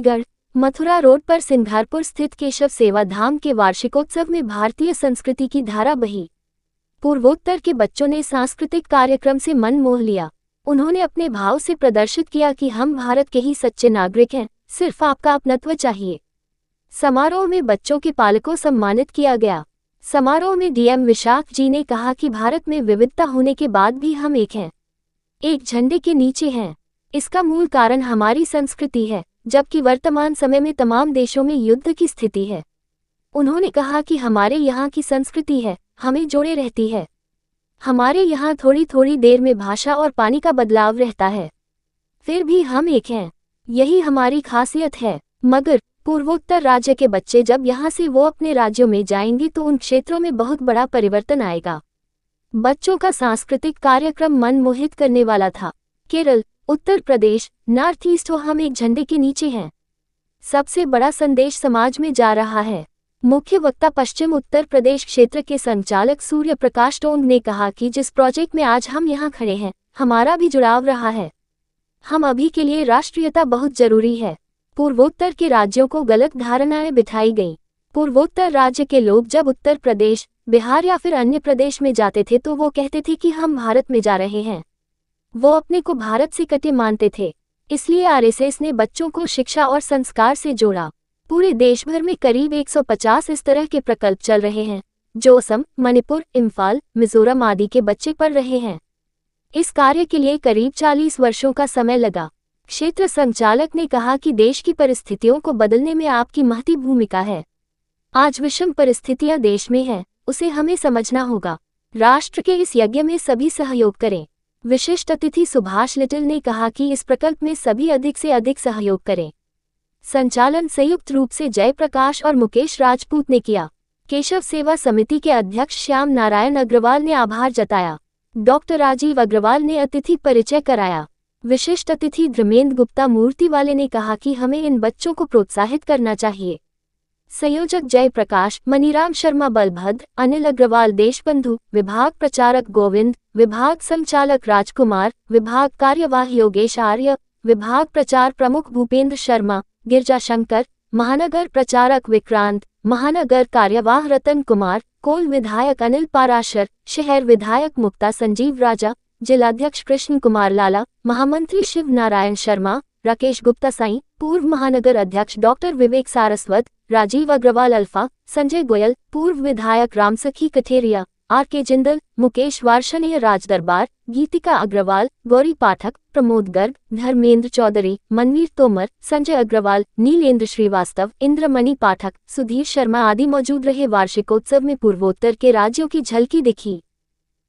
Chandigarh Mathura road पर सिंघारपुर स्थित केशव सेवा धाम के वार्षिकोत्सव में भारतीय संस्कृति की धारा बही। पूर्वोत्तर के बच्चों ने सांस्कृतिक कार्यक्रम से मन मोह लिया। उन्होंने अपने भाव से प्रदर्शित किया कि हम भारत के ही सच्चे नागरिक हैं, सिर्फ आपका अपनत्व चाहिए। समारोह में बच्चों के पालकों सम्मानित किया गया। समारोह में डीएम विशाख जी ने कहा कि भारत में विविधता होने के बाद भी हम एक हैं, एक झंडे के नीचे हैं। इसका मूल कारण हमारी संस्कृति है, जबकि वर्तमान समय में तमाम देशों में युद्ध की स्थिति है। उन्होंने कहा कि हमारे यहाँ की संस्कृति है, हमें जोड़े रहती है। हमारे यहाँ थोड़ी थोड़ी देर में भाषा और पानी का बदलाव रहता है, फिर भी हम एक हैं, यही हमारी खासियत है। मगर पूर्वोत्तर राज्य के बच्चे जब यहाँ से वो अपने राज्यों में जाएंगे तो उन क्षेत्रों में बहुत बड़ा परिवर्तन आएगा। बच्चों का सांस्कृतिक कार्यक्रम मन मोहित करने वाला था। केरल, उत्तर प्रदेश, नॉर्थ ईस्ट, हम एक झंडे के नीचे हैं। सबसे बड़ा संदेश समाज में जा रहा है। मुख्य वक्ता पश्चिम उत्तर प्रदेश क्षेत्र के संचालक सूर्य प्रकाश टोंग ने कहा कि जिस प्रोजेक्ट में आज हम यहाँ खड़े हैं, हमारा भी जुड़ाव रहा है। हम अभी के लिए राष्ट्रीयता बहुत जरूरी है। पूर्वोत्तर के राज्यों को गलत धारणाएं बिठाई गईं। पूर्वोत्तर राज्य के लोग जब उत्तर प्रदेश, बिहार या फिर अन्य प्रदेश में जाते थे तो वो कहते थे कि हम भारत में जा रहे हैं। वो अपने को भारत से कटे मानते थे। इसलिए आरएसएस ने बच्चों को शिक्षा और संस्कार से जोड़ा। पूरे देश भर में करीब 150 इस तरह के प्रकल्प चल रहे हैं, जो असम, मणिपुर, इम्फाल, मिजोरम आदि के बच्चे पढ़ रहे हैं। इस कार्य के लिए करीब 40 वर्षों का समय लगा। क्षेत्र संचालक ने कहा कि देश की परिस्थितियों को बदलने में आपकी महती भूमिका है। आज विषम परिस्थितियां देश में हैं, उसे हमें समझना होगा। राष्ट्र के इस यज्ञ में सभी सहयोग करें। विशिष्ट अतिथि सुभाष लिटिल ने कहा कि इस प्रकल्प में सभी अधिक से अधिक सहयोग करें। संचालन संयुक्त रूप से जयप्रकाश और मुकेश राजपूत ने किया। केशव सेवा समिति के अध्यक्ष श्याम नारायण अग्रवाल ने आभार जताया। डॉक्टर राजीव अग्रवाल ने अतिथि परिचय कराया। विशिष्ट अतिथि धर्मेंद्र गुप्ता मूर्तिवाले ने कहा कि हमें इन बच्चों को प्रोत्साहित करना चाहिए। संयोजक जयप्रकाश, मनीराम शर्मा बलभद्र, अनिल अग्रवाल देशबंधु, विभाग प्रचारक गोविंद, विभाग संचालक राजकुमार, विभाग कार्यवाही योगेश आर्य, विभाग प्रचार प्रमुख भूपेंद्र शर्मा, गिरजा शंकर, महानगर प्रचारक विक्रांत, महानगर कार्यवाह रतन कुमार, कोल विधायक अनिल पाराशर, शहर विधायक मुक्ता संजीव राजा, जिलाध्यक्ष कृष्ण कुमार लाला, महामंत्री शिव नारायण शर्मा, राकेश गुप्ता साई, पूर्व महानगर अध्यक्ष डॉक्टर विवेक सारस्वत, राजीव अग्रवाल अल्फा, संजय गोयल, पूर्व विधायक रामसखी कठेरिया, आर.के. जिंदल, मुकेश वार्षणेय राजदरबार, गीतिका अग्रवाल, गौरी पाठक, प्रमोद गर्ग, धर्मेंद्र चौधरी, मनवीर तोमर, संजय अग्रवाल, नीलेंद्र श्रीवास्तव, इंद्रमणि पाठक, सुधीर शर्मा आदि मौजूद रहे। वार्षिकोत्सव में पूर्वोत्तर के राज्यों की झलकी दिखी।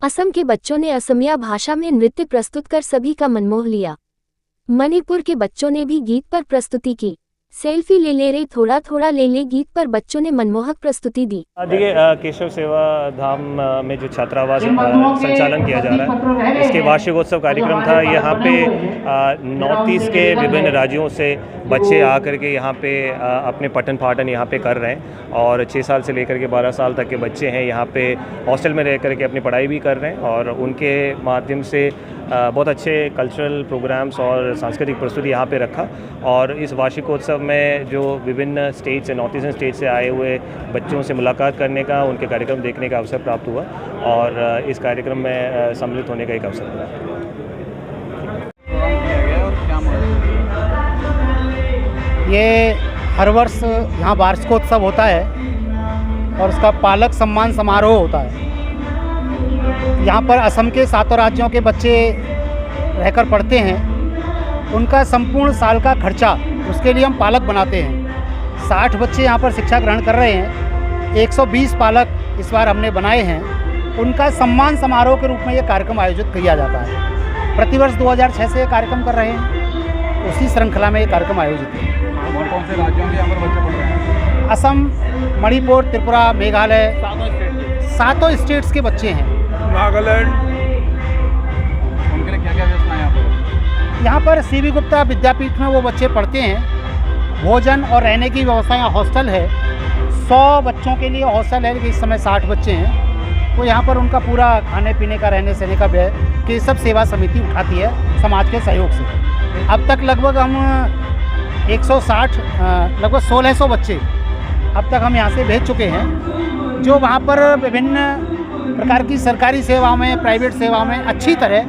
असम के बच्चों ने असमिया भाषा में नृत्य प्रस्तुत कर सभी का मन मोह लिया। मणिपुर के बच्चों ने भी गीत पर प्रस्तुति की। सेल्फी ले ले रे थोड़ा थोड़ा ले ले गीत पर बच्चों ने मनमोहक प्रस्तुति दी। देखिए, केशव सेवा धाम में जो छात्रावास संचालन किया जा रहा है, इसके वार्षिकोत्सव कार्यक्रम था। यहाँ पे नॉर्थ ईस्ट के विभिन्न राज्यों से बच्चे आकर के यहाँ पे अपने पठन पाठन यहाँ पे कर रहे हैं और 6 साल से लेकर के 12 साल तक के बच्चे हैं यहाँ पे हॉस्टल में रह कर के अपनी पढ़ाई भी कर रहे हैं और उनके माध्यम से बहुत अच्छे कल्चरल प्रोग्राम्स और सांस्कृतिक प्रस्तुति यहाँ पे रखा। और इस वार्षिकोत्सव में जो विभिन्न स्टेट से, नॉर्थ ईस्टर्न स्टेट से आए हुए बच्चों से मुलाकात करने का, उनके कार्यक्रम देखने का अवसर प्राप्त हुआ और इस कार्यक्रम में सम्मिलित होने का एक अवसर मिला। ये हर वर्ष यहाँ वार्षिकोत्सव होता है और उसका पालक सम्मान समारोह होता है। यहाँ पर असम के 7 राज्यों के बच्चे रहकर पढ़ते हैं। उनका संपूर्ण साल का खर्चा उसके लिए हम पालक बनाते हैं। 60 बच्चे यहाँ पर शिक्षा ग्रहण कर रहे हैं। 120 पालक इस बार हमने बनाए हैं। उनका सम्मान समारोह के रूप में ये कार्यक्रम आयोजित किया जाता है। प्रतिवर्ष 2006 से ये कार्यक्रम कर रहे हैं। उसी श्रृंखला में ये कार्यक्रम आयोजित है। कौन से राज्यों के यहाँ पर बच्चे पढ़ रहे हैं? असम, मणिपुर, त्रिपुरा, मेघालय, 7 स्टेट्स के बच्चे हैं। नागालैंड। उनके लिए क्या क्या व्यवस्था है यहाँ पर? यहाँ पर सीबी गुप्ता विद्यापीठ में वो बच्चे पढ़ते हैं। भोजन और रहने की व्यवस्था यहाँ हॉस्टल है। 100 बच्चों के लिए हॉस्टल है, लेकिन इस समय 60 बच्चे हैं। तो यहाँ पर उनका पूरा खाने पीने का, रहने सहने का व्यय केशव सेवा समिति उठाती है समाज के सहयोग से। अब तक लगभग हम 160 लगभग 1600 बच्चे अब तक हम यहाँ से भेज चुके हैं, जो वहाँ पर विभिन्न प्रकार की सरकारी सेवाओं में, प्राइवेट सेवाओं में अच्छी तरह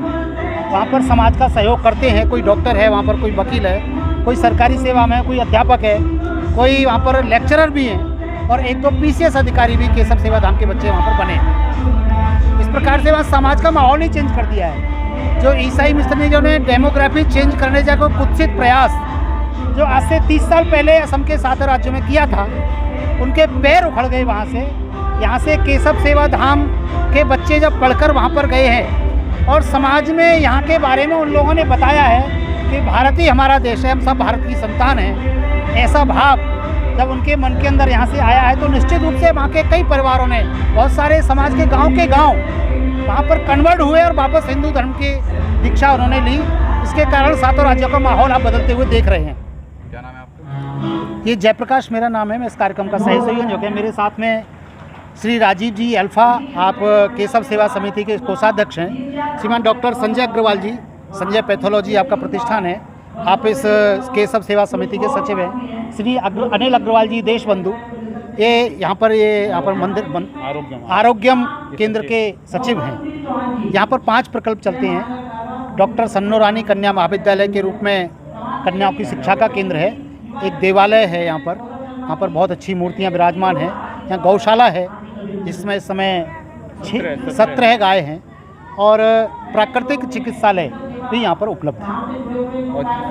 वहाँ पर समाज का सहयोग करते हैं। कोई डॉक्टर है वहाँ पर, कोई वकील है, कोई सरकारी सेवा में, कोई अध्यापक है, कोई वहाँ पर लेक्चरर भी हैं और 1-2 PCS अधिकारी भी केशव सेवा धाम के बच्चे वहाँ पर बने हैं। इस प्रकार से वहाँ समाज का माहौल ही चेंज कर दिया है। जो ईसाई मिशनरी जो ने डेमोग्राफी चेंज करने का कोई कुत्सित प्रयास जो आज से 30 साल पहले असम के 7 राज्यों में किया था, उनके पैर उखड़ गए वहाँ से। यहाँ से केशव सेवा धाम के बच्चे जब पढ़कर वहाँ पर गए हैं और समाज में यहाँ के बारे में उन लोगों ने बताया है कि भारत ही हमारा देश है, हम सब भारत की संतान हैं, ऐसा भाव जब उनके मन के अंदर यहाँ से आया है तो निश्चित रूप से वहाँ के कई परिवारों ने, बहुत सारे समाज के गांव वहाँ पर कन्वर्ट हुए और वापस हिंदू धर्म की दीक्षा उन्होंने ली। इसके कारण 7 राज्यों का माहौल आप बदलते हुए देख रहे हैं। क्या नाम है आपका? ये जयप्रकाश मेरा नाम है, मैं इस कार्यक्रम का सही संयोजक जो कि मेरे साथ में श्री राजीव जी अल्फा, आप केशव सेवा समिति के कोषाध्यक्ष हैं, श्रीमान डॉक्टर संजय अग्रवाल जी, संजय पैथोलॉजी आपका प्रतिष्ठान है, आप इस केशव सेवा समिति के सचिव हैं, श्री अनिल अग्रवाल जी देश बंधु, ये यहाँ पर मंदिर आरोग्यम केंद्र के सचिव हैं। यहाँ पर 5 प्रकल्प चलते हैं। डॉक्टर सन्नो रानी कन्या महाविद्यालय के रूप में कन्याओं की शिक्षा का केंद्र है, एक देवालय है यहाँ पर बहुत अच्छी मूर्तियाँ विराजमान हैं। यहाँ गौशाला है जिसमें इस समय 17 गाय हैं और प्राकृतिक चिकित्सालय भी यहाँ पर उपलब्ध है।